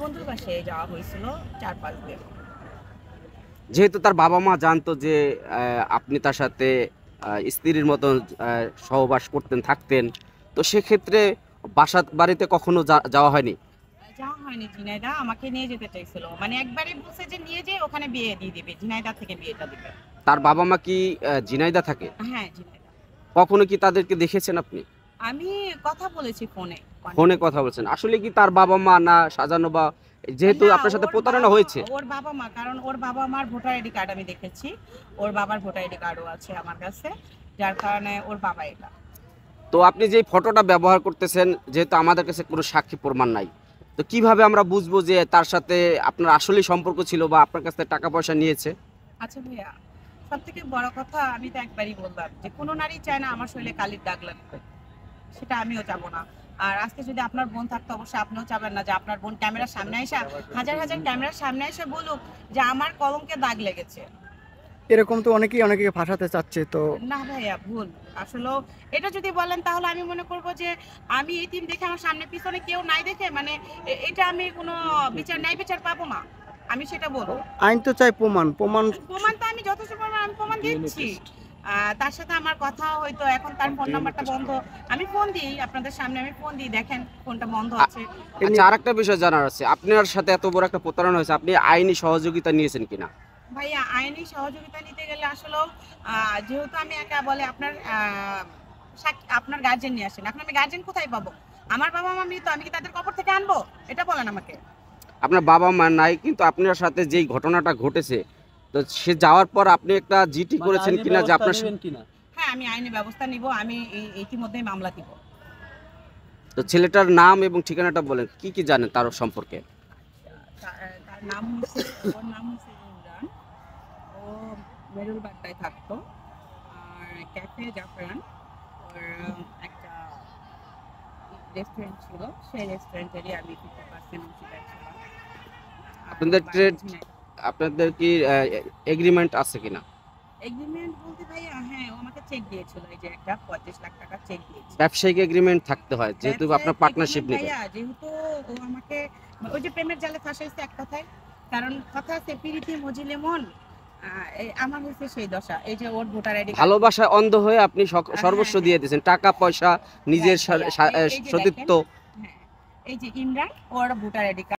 বন্ধুর বাসায় যাওয়া হয়েছিল 4-5 দিন। যেহেতু তার বাবা মা জানতো যে আপনি তার সাথে স্ত্রীর মতন সহবাস করতেন থাকতেন, তো সেক্ষেত্রে বাড়িতে কখনো যাওয়া হয়নি? যাওয়া হয়নি। ঝিনাইদহ আমাকে নিয়ে যেতে চাইছিল। মানে একবারই বলছে যে নিয়ে যেয়ে ওখানে বিয়ে দিয়ে দিবে। ঝিনাইদহ থেকে বিয়েটা দিবে। তার বাবা মা কি ঝিনাইদহ থাকে? হ্যাঁ, ঝিনাইদহ। কখনো কি তাদেরকে দেখেছেন আপনি? আমি কথা বলেছি ফোনে। ফোনে কথা বলছেন, আসলে কি তার বাবা মা না সাজানো, বা যেহেতু না, আপনার সাথে ওর প্রতারণা বাবা হয়েছে? ওর বাবা মা, কারণ ওর বাবা মার ভোটার আইডি কার্ড আমি দেখেছি। ওর বাবার ভোটার আইডি কার্ডও আছে আমার কাছে। যার কারণে ওর বাবা এটা। তো আপনি যে ফটোটা ব্যবহার করতেছেন, যেহেতু আমাদের কাছে কোনো সাক্ষী প্রমাণ নাই, তো কিভাবে আমরা বুঝবো যে তার সাথে আপনার আসলেই সম্পর্ক ছিল বা আপনার কাছ থেকে টাকা পয়সা নিয়েছে? আচ্ছা ভাইয়া, সবথেকে বড় কথা আমি তো একবারই বললাম যে কোনো নারী চায় না আমার শরীরে কালির দাগ লাগবে। সেটা আমিও চাবো না। আর আজকে যদি আপনার বোন থাকতো অবশ্যই আপনিও চাবেন না যে আপনার বোন ক্যামেরার সামনে এসে, হাজার হাজার ক্যামেরার সামনে এসে বলুক যে আমার কলঙ্কে দাগ লেগেছে। এরকম তো অনেকেই ফাঁসাতে চাচ্ছে তো। না ভাইয়া, ভুল। আসলে এটা যদি বলেন তাহলে আমি মনে করব যে আমি এই টিম দেখে আমার সামনে পিছনে কেউ নাই দেখে মানে এটা আমি কোনো ন্যায় বিচার পাবো না। আমি সেটা বলবো। আইন তো চাই প্রমাণ প্রমাণ। প্রমাণ তো আমি যথেষ্ট পরিমাণ আমি প্রমাণ দিচ্ছি। তার সাথে আমার কথা হয়তো এখন তার ফোন নাম্বারটা বন্ধ। আমি ফোন দিই আপনাদের সামনে, আমি ফোন দিই, দেখেন ফোনটা বন্ধ আছে। আচ্ছা, আরেকটা বিষয় জানার আছে, আপনার সাথে এত বড় একটা প্রতারণা হয়েছে, আপনি আইনি সহযোগিতা নিয়েছেন কিনা? ভাইয়া, আইনি সহযোগিতা নিতে গেলে আসলে যেহেতু আমি একা বলে আপনার গার্জেন নিয়ে আসেন। এখন আমি গার্জেন কোথায় পাবো? আমার বাবা মা মৃত, আমি কি তাদের কবর থেকে আনবো? এটা বলেন আমাকে। আপনার বাবা মা নাই, কিন্তু আপনার সাথে যেই ঘটনাটা ঘটেছে, তো সে যাওয়ার পর আপনি একটা জিটি করেছেন কিনা যে আপনার হ্যাঁ, আমি আইনি ব্যবস্থা নিব। আমি ইতিমধ্যেই মামলা দিব। তো ছেলেটার নাম এবং ঠিকানাটা বলেন, কি কি জানেন তার সম্পর্কে? তার নাম হচ্ছে, ওর নাম হচ্ছে ইমরান। ও মেরুল বাড্ডায় থাকতো। আর ক্যাফে জাফরান ওর একটা রেস্টুরেন্ট ছিল। সেই রেস্টুরেন্টেরই আমি 50% অংশীদার ছিলাম। আর ওর আপনাদের বাড়ি ঝিনাইদহ। আপনাদের কি এগ্রিমেন্ট আছে কিনা? এগ্রিমেন্ট বলতে ভাইয়া, হ্যাঁ, ও আমাকে চেক দিয়েছিল। এই যে একটা 25 লাখ টাকা চেক দিয়েছিল। ব্যবসায়িক এগ্রিমেন্ট থাকতে হয়, যেহেতু আপনার ব্যবসায়িক পার্টনারশিপ এগ্রিমেন্ট নেবেন। ভাইয়া, যেহেতু ও আমাকে ওই যে প্রেমের জালে ফাঁসাইছে এক কথায়। কারণ কথা আছে পিরিতি মজিলে মন। আমার হচ্ছে সেই দশা। এই যে ওর ভোটার আইডি কার্ড। ভালোবাসায় অন্ধ হয়ে আপনি সর্বস্ব হ্যাঁ, দিয়ে দিয়েছেন, টাকা পয়সা, নিজের ভাইয়া, এই যে সতীত্ব। দেখেন, হ্যাঁ, এই যে ইমরান, ওর ভোটার আইডি